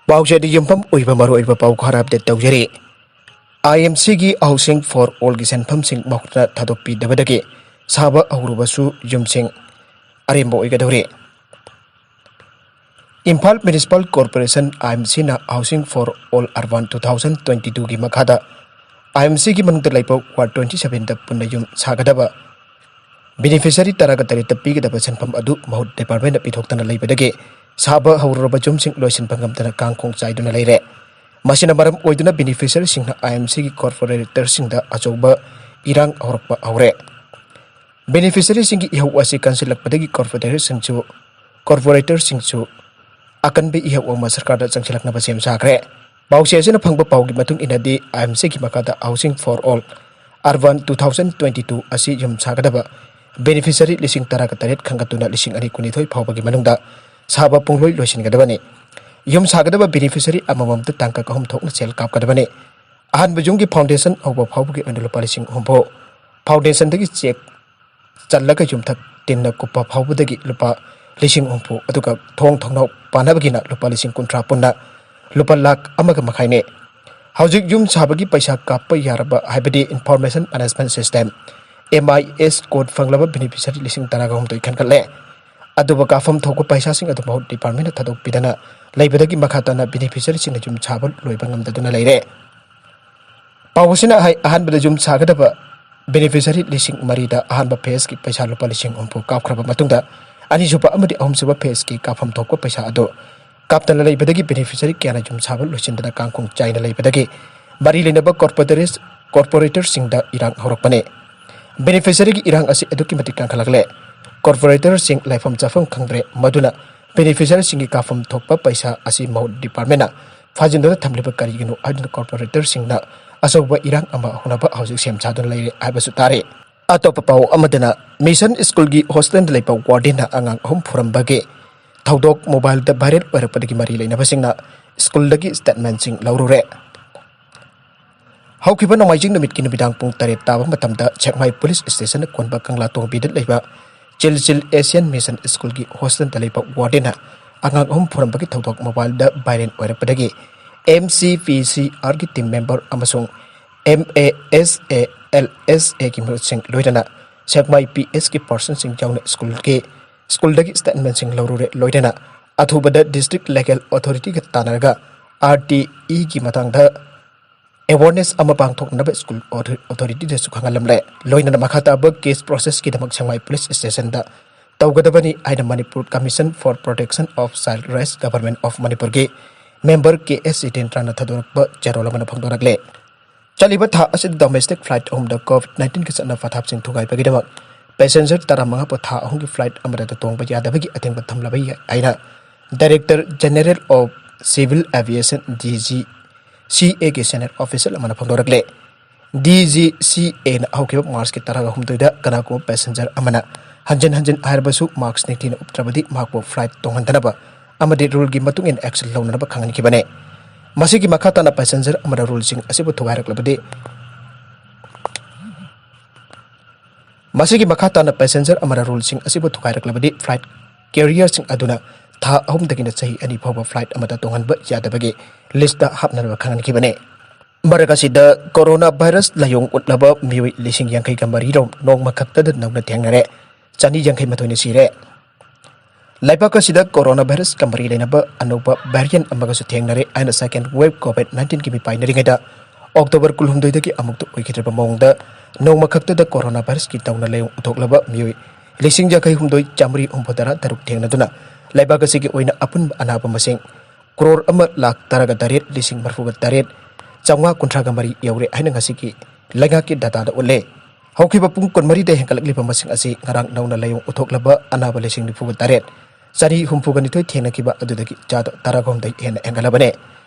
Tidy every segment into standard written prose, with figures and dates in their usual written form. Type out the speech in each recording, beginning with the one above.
ꯄꯥꯎꯆꯦꯗ ꯌꯨꯝꯐꯝ ꯑꯣꯏꯕ ꯃꯔꯨꯑꯣꯏꯕ ꯄꯥꯎ ꯈꯔ ꯑꯞꯗꯦꯠ ꯇꯧꯖꯔꯤ꯫ IMCꯒꯤ ꯍꯥꯎꯁꯤꯡ ꯐꯣꯔ ꯑꯣꯜꯒꯤ ꯁꯦꯟꯐꯝꯁꯤꯡ ꯃꯈꯨꯠꯇ ꯊꯥꯗꯣꯛꯄꯤꯗꯕꯗꯒꯤ ꯁꯥꯕ ꯍꯧꯔꯕꯁꯨ ꯌꯨꯝꯁꯤꯡ ꯑꯔꯦꯝꯕ ꯑꯣꯏꯒꯗꯧꯔꯤ꯫ ꯏꯝꯐꯥꯜ ꯃ꯭ꯌꯨꯅꯤꯁꯤꯄꯥꯜ ꯀꯣꯔꯄꯣꯔꯦꯁꯟ IMCꯅ ꯍꯥꯎꯁꯤꯡ ꯐꯣꯔ ꯑꯣꯜ ꯑꯔꯕꯥꯟ 2022ꯒꯤ ꯃꯈꯥꯗ IMCꯒꯤ ꯃꯅꯨꯡꯗ ꯂꯩꯕ ꯋꯥꯔꯗ 27ꯗ ꯄꯨꯟꯅ ꯌꯨꯝ ꯁꯥꯒꯗꯕ ꯕꯦꯅꯤꯐꯤꯁꯤꯌꯔꯤ 18 ꯄꯤꯒꯗꯕ ꯁꯦꯟꯐꯝ ꯑꯗꯨ ꯃꯍꯨꯠ ꯗꯤꯄꯥꯔꯠꯃꯦꯟꯠꯅ ꯄꯤꯊꯣꯛꯇꯅ ꯂꯩꯕꯗꯒꯤ ꯁꯥꯕ ꯍꯧꯔꯕ ꯌꯨꯝꯁꯤꯡ ꯂꯣꯏꯁꯤꯟꯕ ꯉꯝꯗꯅ ꯀꯥꯡꯈꯣꯡ ꯆꯥꯏꯗꯨꯅ ꯂꯩꯔꯦ꯫ ꯃꯁꯤꯅ ꯃꯔꯝ ꯑꯣꯏꯗꯨꯅ ꯕꯦꯅꯤꯐꯤꯁꯤꯌꯔꯤꯁꯤꯡꯅ IMCꯒꯤ ꯀꯣꯔꯄꯣꯔꯦꯇꯔꯁꯤꯡꯗ ꯑꯆꯧꯕ ꯏꯔꯥꯡ ꯍꯧꯔꯛꯄ ꯍꯧꯔꯦ꯫ ꯕꯦꯅꯤꯐꯤꯁꯤꯌꯔꯤꯁꯤꯡꯒꯤ ꯏꯍꯧ ꯑꯁꯤ ꯀꯟꯁꯤꯜꯂꯛꯄꯗꯒꯤ ꯀꯣꯔꯄꯣꯔꯦꯇꯔꯁꯤꯡꯁꯨ ꯑꯀꯟꯕ ꯏꯍꯧ ꯑꯃ ꯁꯔꯀꯥꯔꯗ ꯆꯪꯁꯤꯜꯂꯛꯅꯕ ꯁꯦꯝ ꯁꯥꯈ꯭ꯔꯦ꯫ ꯄꯥꯎꯆꯦ ꯑꯁꯤꯅ ꯐꯪꯕ ꯄꯥꯎꯒꯤ ꯃꯇꯨꯡ ꯏꯟꯅꯗꯤ IMCꯒꯤ ꯃꯈꯥꯗ ꯍꯥꯎꯁꯤꯡ ꯐꯣꯔ ꯑꯣꯜ ꯑꯔꯕꯥꯟ 2022 ꯑꯁꯤ ꯌꯨꯝ ꯁꯥꯒꯗꯕ ꯕꯦꯅꯤꯐꯤꯁꯤꯌꯔꯤ 18,000 ꯈꯟꯒꯠꯇꯨꯅ 2022 ꯐꯥꯎꯕꯒꯤ ꯃꯅꯨꯡꯗ ꯁꯥꯕ ꯄꯨꯡꯂꯣꯏ ꯂꯣꯏꯁꯤꯟꯒꯗꯕꯅꯤ꯫ ꯌꯨꯝ ꯁꯥꯒꯗꯕ ꯕꯦꯅꯤꯐꯤꯁꯤꯌꯔꯤ ꯑꯃꯃꯝꯗ ꯇꯥꯡꯀꯛ 3 ꯊꯣꯛꯅ ꯁꯦꯜ ꯀꯥꯞꯀꯗꯕꯅꯤ꯫ ꯑꯍꯥꯟꯕ ꯌꯨꯝꯒꯤ ꯐꯥꯎꯟꯗꯦꯁꯟ ꯍꯧꯕ ꯐꯥꯎꯕꯒꯤ ꯑꯣꯏꯅ ꯂꯨꯄꯥ 60,000, ꯐꯥꯎꯟꯗꯦꯁꯟꯗꯒꯤ ꯆꯦꯛ ꯆꯜꯂꯒ ꯌꯨꯝꯊꯛ ꯇꯤꯟꯅ ꯀꯨꯞꯄ ꯐꯥꯎꯕꯗꯒꯤ ꯂꯨꯄꯥ 60,000, ꯑꯗꯨꯒ ꯊꯣꯡ ꯊꯣꯡꯅꯥꯎ ꯄꯥꯅꯕꯒꯤꯅ ꯂꯨꯄꯥ 50,000, ꯄꯨꯟꯅ ꯂꯨꯄꯥ 1,50,000ꯅꯤ꯫ ꯍꯧꯖꯤꯛ ꯌꯨꯝ ꯁꯥꯕꯒꯤ ꯄꯩꯁా ꯀꯥꯞꯄ ꯌꯥꯔꯕ ꯍꯥꯏꯕꯗꯤ information management system MIS code ꯐꯪꯂꯕ ꯕꯦꯅꯤꯐꯤꯁꯤꯌꯔꯤ 18,000 ꯈꯟꯒꯠꯂꯦ꯫ ꯑꯗꯨꯕꯨ ꯀꯥꯞꯐꯝ ꯊꯣꯛꯄ ꯄꯩꯁꯥꯁꯤꯡ ꯑꯗꯨ ꯃꯍꯨꯠ ꯗꯤꯄꯥꯔꯠꯃꯦꯟꯠꯅ ꯊꯥꯗꯣꯛꯄꯤꯗꯅ ꯂꯩꯕꯗꯒꯤ ꯃꯈꯥ ꯇꯥꯅ ꯕꯦꯅꯤꯐꯤꯁꯤꯌꯔꯤꯁꯤꯡꯅ ꯌꯨꯝ ꯁꯥꯕ ꯂꯣꯏꯕ ꯉꯝꯗꯗꯨꯅ ꯂꯩꯔꯦ꯫ ꯄꯥꯎ ꯑꯁꯤꯅ ꯑꯍꯥꯟꯕꯗ ꯌꯨꯝ ꯁꯥꯒꯗꯕ ꯕꯦꯅꯤꯐꯤꯁꯤꯌꯔꯤ 3,000ꯗ ꯑꯍꯥꯟꯕ ꯐꯦꯖꯀꯤ ꯄꯩꯁꯥ ꯂꯨꯄꯥ 60,000 ꯀꯥꯞꯈ꯭ꯔꯕ ꯃꯇꯨꯡꯗ ꯑꯅꯤꯁꯨꯕ ꯑꯃꯗꯤ ꯑꯍꯨꯝꯁꯨꯕ ꯐꯦꯖꯀꯤ ꯀꯥꯞꯐꯝ ꯊꯣꯛꯄ ꯄꯩꯁꯥ ꯑꯗꯨ ꯀꯥꯞꯇꯅ ꯂꯩꯕꯗꯒꯤ ꯕꯦꯅꯤꯐꯤꯁꯤꯌꯔꯤ ꯀꯌꯥꯅ ꯌꯨꯝ ꯁꯥꯕ ꯂꯣꯏꯁꯤꯟꯗꯅ ꯀꯥꯡꯈꯣꯡ ꯆꯥꯏꯅ ꯂꯩꯕꯗꯒꯤ ꯃꯔꯤ ꯂꯩꯅꯕ ꯀꯣꯔꯄꯣꯔꯦꯇꯔꯁꯤꯡꯗ ꯏꯔꯥꯡ ꯍꯧꯔꯛꯄꯅꯤ꯫ ꯕꯦꯅꯤꯐꯤꯁꯤꯌꯔꯤꯒꯤ ꯏꯔꯥꯡ ꯑꯁꯤ ꯑꯗꯨꯛꯀꯤ ꯃꯇꯤꯛ ꯀꯟꯈꯠꯂꯛꯂꯦ꯫ ꯀꯣꯔꯄꯣꯔꯦꯇꯔꯁꯤꯡ ꯂꯩꯐꯝ ꯆꯥꯐꯝ ꯈꯪꯗ꯭ꯔꯦ, ꯃꯗꯨꯅ ꯕꯦꯅꯤꯐꯤꯁꯤꯌꯔꯤꯁꯤꯡꯒꯤ ꯀꯥꯞꯐꯝ ꯊꯣꯛꯄ ꯄꯩꯁꯥ ꯑꯁꯤ ꯃꯍꯨꯠ ꯗꯤꯄꯥꯔꯠꯃꯦꯟꯠꯅ ꯐꯥꯖꯤꯟꯗꯨꯅ ꯊꯝꯂꯤꯕ ꯀꯔꯤꯒꯤꯅꯣ ꯍꯥꯏꯗꯨꯅ ꯀꯣꯔꯄꯣꯔꯦꯇꯔꯁꯤꯡꯅ ꯑꯆꯧꯕ ꯏꯔꯥꯡ ꯑꯃ ꯍꯧꯅꯕ ꯍꯧꯖꯤꯛ ꯁꯦꯝ ꯁꯥꯗꯨꯅ ꯂꯩꯔꯦ ꯍꯥꯏꯕꯁꯨ ꯇꯥꯔꯤ꯫ ꯑꯇꯣꯞꯄ ꯄꯥꯎ ꯑꯃꯗꯅ ꯃꯤꯁꯟ ꯁ꯭ꯀꯨꯜꯒꯤ ꯍꯣꯁꯇꯦꯜꯗ ꯂꯩꯕ ꯋꯥꯔꯗꯦꯟꯅ ꯑꯉꯥꯡ 3 ꯐꯨꯔꯝꯕꯒꯤ ꯊꯧꯗꯣꯛ ꯃꯣꯕꯥꯏꯜꯗ ꯚꯥꯏꯔꯦꯜ ꯑꯣꯏꯔꯛꯄꯗꯒꯤ ꯃꯔꯤ ꯂꯩꯅꯕꯁꯤꯡꯅ ꯁ꯭ꯀꯨꯜꯗꯒꯤ ꯁ꯭ꯇꯦꯠꯃꯦꯟꯠꯁꯤꯡ ꯂꯧꯔꯨꯔꯦ꯫ ꯍꯧꯈꯤꯕ ꯅꯣꯡꯃꯥꯏꯖꯤꯡ ꯅꯨꯃꯤꯠꯀꯤ ꯅꯨꯃꯤꯗꯥꯡ ꯄꯨꯡ 7 ꯇꯥꯕ ꯃꯇꯝꯗ ꯁꯦꯛꯃꯥꯏ ꯄꯨꯂꯤꯁ ꯁ꯭ꯇꯦꯁꯟꯅ ꯀꯣꯟꯕ ꯀꯪꯂꯥꯇꯣꯡꯕꯤꯗ ꯂꯩꯕ ꯆꯤꯜ ꯑꯦꯁꯤꯌꯥꯟ ꯃꯤꯁꯟ ꯁ꯭ꯀꯨꯜꯒꯤ ꯍꯣꯁꯇꯦꯜꯗ ꯂꯩꯕ ꯋꯥꯔꯗꯦꯟꯅ ꯑꯉꯥꯡ 3 ꯐꯨꯔꯝꯕꯒꯤ ꯊꯧꯗꯣꯛ ꯃꯣꯕꯥꯏꯜꯗ ꯚꯥꯏꯔꯦꯜ ꯑꯣꯏꯔꯛꯄꯗꯒꯤ MCPCRꯒꯤ ꯇꯤꯝ ꯃꯦꯝꯕꯔ ꯑꯃꯁꯨꯡ MASALSAꯒꯤ ꯃꯤꯍꯨꯠꯁꯤꯡ ꯂꯣꯏꯅꯅ ꯁꯦꯛꯃꯥꯏ PSꯒꯤ ꯄꯔꯁꯟꯁꯤꯡ ꯌꯥꯎꯅ ꯁ꯭ꯀꯨꯜꯗꯒꯤ ꯁ꯭ꯇꯦꯠꯃꯦꯟꯠꯁꯤꯡ ꯂꯧꯔꯨꯔꯦ꯫ ꯂꯣꯏꯅꯅ ꯑꯊꯨꯕꯗ ꯗꯤꯁꯇ꯭ꯔꯤꯛ ꯂꯦꯒꯦꯜ ꯑꯣꯊꯣꯔꯤꯇꯤꯒ ꯇꯥꯟꯅꯔꯒ RTEꯒꯤ ꯃꯇꯥꯡꯗ ꯑꯦꯋꯥꯔꯅꯦꯁ ꯑꯃ ꯄꯥꯡꯊꯣꯛꯅꯕ ꯁ꯭ꯀꯨꯜ ꯑꯣꯊꯣꯔꯤꯇꯤꯗꯁꯨ ꯈꯪꯍꯜꯂꯝꯂꯦ꯫ ꯂꯣꯏꯅꯅ ꯃꯈꯥ ꯇꯥꯕ ꯀꯦꯁ ꯄ꯭ꯔꯣꯁꯦꯁꯀꯤꯗꯃꯛ ꯁꯦꯛꯃꯥꯏ ꯄꯨꯂꯤꯁ ꯁ꯭ꯇꯦꯁꯟꯗ ꯇꯧꯒꯗꯕꯅꯤ ꯍꯥꯏꯅ Manipur commission for protection of child rights government of ꯃꯅꯤꯄꯨꯔꯒꯤ ꯃꯦꯝꯕꯔ KS ꯖꯤꯇꯦꯟꯗ꯭ꯔꯅ ꯊꯥꯗꯣꯔꯛꯄ ꯆꯦꯔꯣꯜ ꯑꯃꯅ ꯐꯣꯡꯗꯣꯔꯛꯂꯦ꯫ ꯆꯠꯂꯤꯕ ꯊꯥ ꯑꯁꯤꯗ ꯗꯣꯃꯦꯁꯇꯤꯛ ꯐ꯭ꯂꯥꯏꯠ 3ꯗ COVID-19ꯒꯤ ꯆꯠꯅ ꯄꯊꯥꯞꯁꯤꯡ ꯊꯨꯒꯥꯏꯕꯒꯤꯗꯃꯛ ꯄꯦꯁꯦꯟꯖꯔ 15ꯕꯨ ꯊꯥ 3ꯒꯤ ꯐ꯭ꯂꯥꯏꯠ ꯑꯃꯗ ꯇꯣꯡꯕ ꯌꯥꯗꯕꯒꯤ ꯑꯊꯤꯡꯕ ꯊꯝꯂꯕ ꯌꯥꯏ ꯍꯥꯏꯅ director general of civil aviation DGCAꯒꯤ ꯁꯦꯅꯤꯌꯔ ꯑꯣꯐꯤꯁꯤꯌꯦꯜ ꯑꯃꯅ ꯐꯣꯡꯗꯣꯔꯛꯂꯦ꯫ DGCAꯅ ꯍꯧꯈꯤꯕ ꯃꯥꯔꯆꯀꯤ 18ꯗ ꯀꯅꯥꯒꯨꯝꯕ ꯄꯦꯁꯦꯟꯖꯔ ꯑꯃꯅ ꯍꯟꯖꯤꯟ ꯍꯟꯖꯤꯟ ꯍꯥꯏꯔꯕꯁꯨ ꯃꯥꯛꯁ ꯅꯤꯡꯊꯤꯅ ꯎꯞꯇ꯭ꯔꯕꯗꯤ ꯃꯍꯥꯛꯄꯨ ꯐ꯭ꯂꯥꯏꯠ ꯇꯣꯡꯍꯟꯗꯅꯕ ꯑꯃꯗꯤ ꯔꯨꯜꯒꯤ ꯃꯇꯨꯡ ꯏꯟꯅ ꯑꯦꯛꯁꯟ ꯂꯧꯅꯅꯕ ꯈꯪꯍꯟꯈꯤꯕꯅꯤ꯫ ꯃꯁꯤꯒꯤ ꯃꯈꯥ ꯇꯥꯅ ꯄꯦꯁꯦꯟꯖꯔ ꯑꯃꯅ ꯔꯨꯜꯁꯤꯡ ꯑꯁꯤꯕꯨ ꯊꯨꯒꯥꯏꯔꯛꯂꯕꯗꯤ ꯐ꯭ꯂꯥꯏꯠ ꯀꯦꯔꯤꯌꯔꯁꯤꯡ ꯑꯗꯨꯅ ꯊꯥ 3ꯗꯒꯤꯅ ꯆꯍꯤ 2 ꯐꯥꯎꯕ ꯐ꯭ꯂꯥꯏꯠ ꯑꯃꯗ ꯇꯣꯡꯍꯟꯕ ꯌꯥꯗꯕꯒꯤ ꯂꯤꯁꯇ ꯍꯥꯞꯅꯅꯕ ꯈꯪꯍꯟꯈꯤꯕꯅꯤ꯫ ꯃꯔꯛ ꯑꯁꯤꯗ ꯀꯣꯔꯣꯅꯥ ꯚꯥꯏꯔꯁ ꯂꯥꯏꯑꯣꯡ ꯎꯠꯂꯕ ꯃꯤꯑꯣꯏ 82,000 ꯅꯣꯡꯃ ꯈꯛꯇꯗ ꯅꯧꯅ ꯊꯦꯡꯅꯔꯦ, 282 ꯁꯤꯔꯦ꯫ ꯂꯩꯕꯥꯛ ꯑꯁꯤꯗ ꯀꯣꯔꯣꯅꯥ ꯚꯥꯏꯔꯁꯀ ꯃꯔꯤ ꯂꯩꯅꯕ ꯑꯅꯧꯕ ꯚꯦꯔꯤꯌꯦꯟꯠ ꯑꯃꯒꯁꯨ ꯊꯦꯡꯅꯔꯦ ꯍꯥꯏꯅ ꯁꯦꯀꯦꯟ ꯋꯦꯕ COVID-19ꯒꯤ ꯃꯤꯄꯥꯏꯅꯔꯤꯉꯩꯗ ꯑꯣꯛꯇꯣꯕꯔ 12ꯗꯒꯤ ꯑꯃꯨꯛꯇ ꯑꯣꯏꯈꯤꯗ꯭ꯔꯕ ꯃꯑꯣꯡꯗ ꯅꯣꯡꯃ ꯈꯛꯇꯗ ꯀꯣꯔꯣꯅꯥ ꯚꯥꯏꯔꯁꯀꯤ ꯅꯧꯅ ꯂꯥꯏꯑꯣꯡ ꯎꯠꯊꯣꯛꯂꯕ ꯃꯤꯑꯣꯏ 59,936 ꯊꯦꯡꯅꯗꯨꯅ ꯂꯩꯕꯥꯛ ꯑꯁꯤꯒꯤ ꯑꯣꯏꯅ ꯑꯄꯨꯟꯕ ꯑꯅꯥꯕ ꯃꯁꯤꯡ 1,38,939,953 ꯌꯧꯔꯦ ꯍꯥꯏꯅ ꯉꯁꯤꯒꯤ ꯂꯩꯉꯥꯛꯀꯤ ꯗꯥꯇꯥꯗ ꯎꯠꯂꯦ꯫ ꯍꯧꯈꯤꯕ ꯄꯨꯡ 24ꯗ ꯍꯦꯟꯒꯠꯂꯛꯂꯤꯕ ꯃꯁꯤꯡ ꯑꯁꯤ ꯉꯔꯥꯡ ꯅꯧꯅ ꯂꯥꯏꯑꯣꯡ ꯎꯠꯊꯣꯛꯂꯕ ꯑꯅꯥꯕ 98,262 ꯊꯦꯡꯅꯈꯤꯕ ꯑꯗꯨꯗꯒꯤ ꯆꯥꯗ 16 ꯍꯦꯟꯅ ꯍꯦꯟꯒꯠꯂꯕꯅꯤ꯫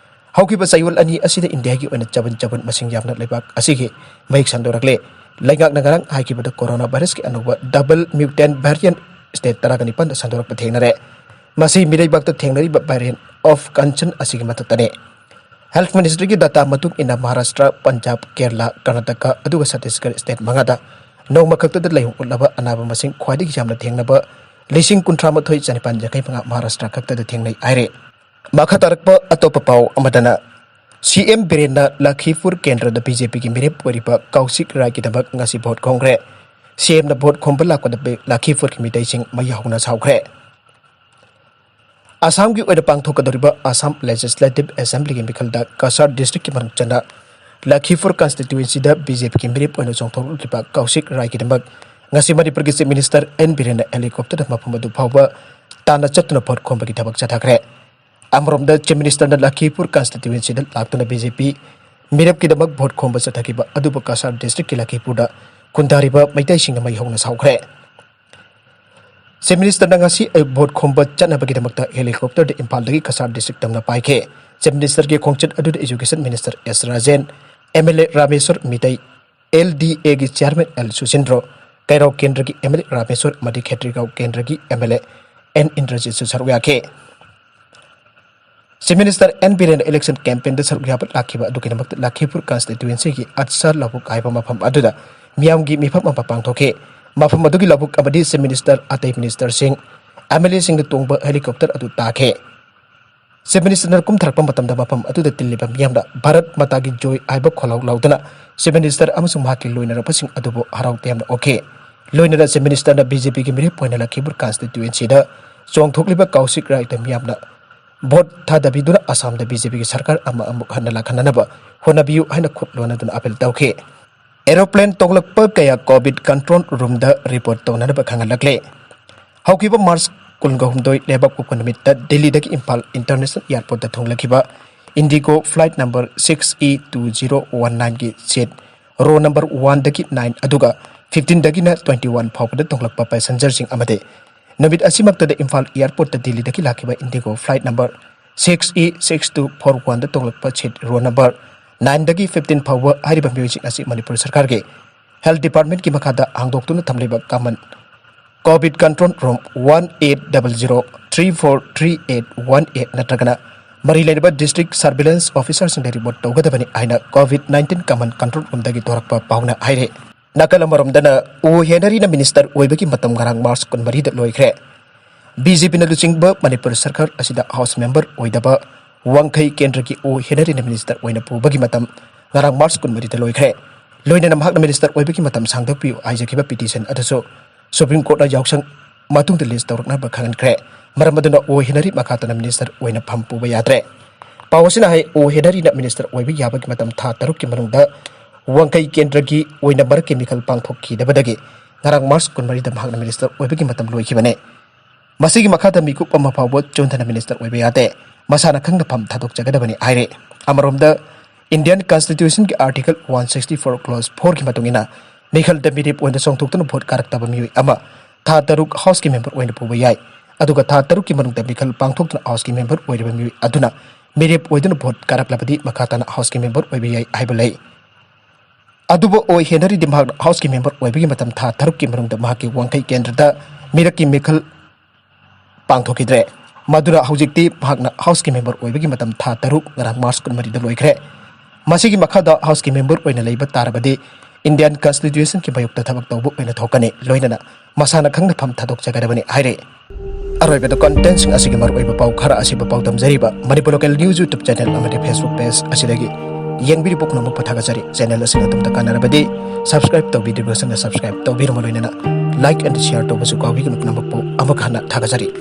ꯍꯧꯈꯤꯕ ꯆꯌꯣꯜ ꯑꯅꯤ ꯑꯁꯤꯗ ꯏꯟꯗꯤꯌꯥꯒꯤ ꯑꯣꯏꯅ ꯆꯕꯟ ꯃꯁꯤꯡ ꯌꯥꯝꯅ ꯂꯩꯕꯥꯛ ꯑꯁꯤꯒꯤ ꯃꯌꯦꯛ ꯁꯟꯗꯣꯔꯛꯂꯦ꯫ ꯂꯩꯉꯥꯛꯅ ꯉꯔꯥꯡ ꯍꯥꯏꯈꯤꯕꯗ ꯀꯣꯔꯣꯅꯥ ꯚꯥꯏꯔꯁꯀꯤ ꯑꯅꯧꯕ ꯗꯕꯜ ꯃ꯭ꯌꯨꯇꯦꯟꯠ ꯚꯦꯔꯤꯌꯦꯟꯠ ꯁ꯭ꯇꯦꯠ 19ꯗ ꯁꯟꯗꯣꯔꯛꯄ ꯊꯦꯡꯅꯔꯦ꯫ ꯃꯁꯤ ꯃꯤꯔꯩꯕꯥꯛꯇ ꯊꯦꯡꯅꯔꯤꯕ ꯚꯦꯔꯤꯌꯦꯟꯠ ꯑꯣꯐ ꯀꯟꯁꯔꯟ ꯑꯁꯤꯒꯤ ꯃꯊꯛꯇꯅꯤ꯫ ꯍꯦꯜꯊ ꯃꯤꯅꯤꯁꯇ꯭ꯔꯤꯒꯤ ꯗꯥꯇꯥ ꯃꯇꯨꯡ ꯏꯟꯅ ꯃꯍꯥꯔꯥꯁꯇ꯭ꯔ, ꯄꯟꯖꯥꯕ, ꯀꯦꯔꯂꯥ, ꯀꯔꯅꯥꯇꯀꯥ ꯑꯗꯨꯒ ꯁꯠꯇꯤꯁꯒꯔ ꯁ꯭ꯇꯦꯠ 5ꯗ ꯅꯣꯡꯃ ꯈꯛꯇꯗ ꯂꯥꯏꯑꯣꯡ ꯎꯠꯂꯕ ꯑꯅꯥꯕ ꯃꯁꯤꯡ ꯈ꯭ꯋꯥꯏꯗꯒꯤ ꯌꯥꯝꯅ ꯊꯦꯡꯅꯕ 53,995 ꯃꯍꯥꯔꯥꯁꯇ꯭ꯔ ꯈꯛꯇꯗ ꯊꯦꯡꯅꯩ ꯍꯥꯏꯔꯦ꯫ Maka tarakpa atau pepau amadana CM Birena Lakhipur Kendra da BJP ki mirip waripa Kausik Rai ki tabak ngasi vote kongre CM na vote khombala ko da Lakhipur ki mitai sing mayahuna saukre Assam ki oida pangthok kadoriba Assam Legislative Assembly ki mikhalda Kasar district ki manung chanda Lakhipur constituency da BJP ki mirip oina chongthok lipa Kausik Rai ki tabak ngasi Manipur ki Chief Minister N Birena helicopter da maphamadu phawba tana chatuna vote khomba ki tabak chathakre Amromda Chief Minister na Lakhipur constituency da laktuna BJP mirap ki damak vote khomba chathakiba aduba Kasar district ki Lakhipur da kundariba maitai singa mai hongna saukre Chief Minister na ngasi vote khomba chatnaba ki damakta helicopter de Impal dagi Kasar district tamna paike Chief Minister ki khongchat adu Education Minister S Rajen MLA Rameswar Mitai LDA ki chairman L Susindro Kairau Kendra ki MLA Rameswar Madi Khetrigau Kendra ki MLA N Indrajit Sarwya ke Chief Minister N Birena election campaign da saruk yabat lakhiba adu kinamak Lakhipur constituency ki atsar labuk aiba mafam aduda miyam gi mifam mapang thoke mafam adu gi labuk abadi Chief Minister atai Minister Singh MLA Singh da tongba helicopter adu takhe Chief Minister na kum tharakpa matam da mafam adu da tilliba miyam da Bharat Mata gi joy aiba kholau laudana Chief Minister amasung mahaki loina rapasing adubo harau temna okay loina da Chief Minister na BJP ki mire poina Lakhipur constituency da chongthokliba Kausik Rai da miyam na Vote thadabiduna Assam da BJP ki sarkar ama amuk hanala khananaba honabiu haina khutlona dun apel tawke aeroplane tonglakpa kaya COVID control room da report tonanaba khangalakle haukiba March kulgahumdoi lebak ukonamitta Delhi daki Impal International Airport da thonglakiba Indigo flight number 6E2019 ki seat row number 1 daki 9 aduga 15 daki na 21 phawda tonglakpa passenger sing amade Namit asimakta da Impal Airport da Delhi daki lakiba Indigo flight number 6E6241 da tonglakpa seat row number 9 daki 15 phawba hariba music asi Manipur sarkar ge Health Department ki makhada hangdoktuna thamliba common COVID control room 1800343818 natragana mari laiba district surveillance officers in report tawgadabani aina COVID-19 common control room dagi torakpa pauna haire Nakalamorom dana o henari na minister oibaki matam ngarang March kunmari da loikre BJP na luchingba Manipur sarkar asida house member oidaba wangkai kendra ki o henari na minister oina pubagi matam ngarang March kunmari da loikre loina na mahak na minister oibaki matam sangdakpi aijakiba petition adaso Supreme Court na yauksang matung da list tawrak na bakhangan kre maramaduna o henari makata na minister oina phampu ba yatre pawasina hai o henari na minister oibi yabagi matam tha taruk ki manungda Wangkai kendra ki oina bar chemical pangthokki dabadagi ngarang March kunmari da mahakna minister oibagi matam loikibane masigi makhada mikup ama phawbo chontana minister oibe yate masana khangna pham thadok jagadabani aire amaromda Indian Constitution ki article 164 clause 4 ki matungina mikhal da mirip oina songthoktuna vote karaktaba miwi ama tha taruk house ki member oina puba yai aduga tha taruk ki manungda mikhal pangthoktuna house ki member oiriba miwi aduna mirip oiduna vote karaklabadi makhatana house ki member oibe yai aibalai Adubo oi henari di mahak house ki member oibagi matam tha taruk ki marung da mahaki wangkai kendra da miraki mikhal pangthokidre madura haujikti mahakna house ki member oibagi matam tha taruk ngarang March kunmari da loikre masigi makhada house ki member oina leiba tarabadi Indian Constitution ki bayukta thabak tawbu oina thokane loinana masana khangna pham thadok jagadabani haire aroiba da content sing asigi mar oiba pau khara asiba pau tamjariba Manipur local news YouTube channel amade Facebook page asidagi Yang biri pok nomor pathagajari channel asina tumta kanarabadi subscribe tawbidi basana subscribe tawbir maloinana like and share to basu kawi kunuk nomor po amakhana thagajari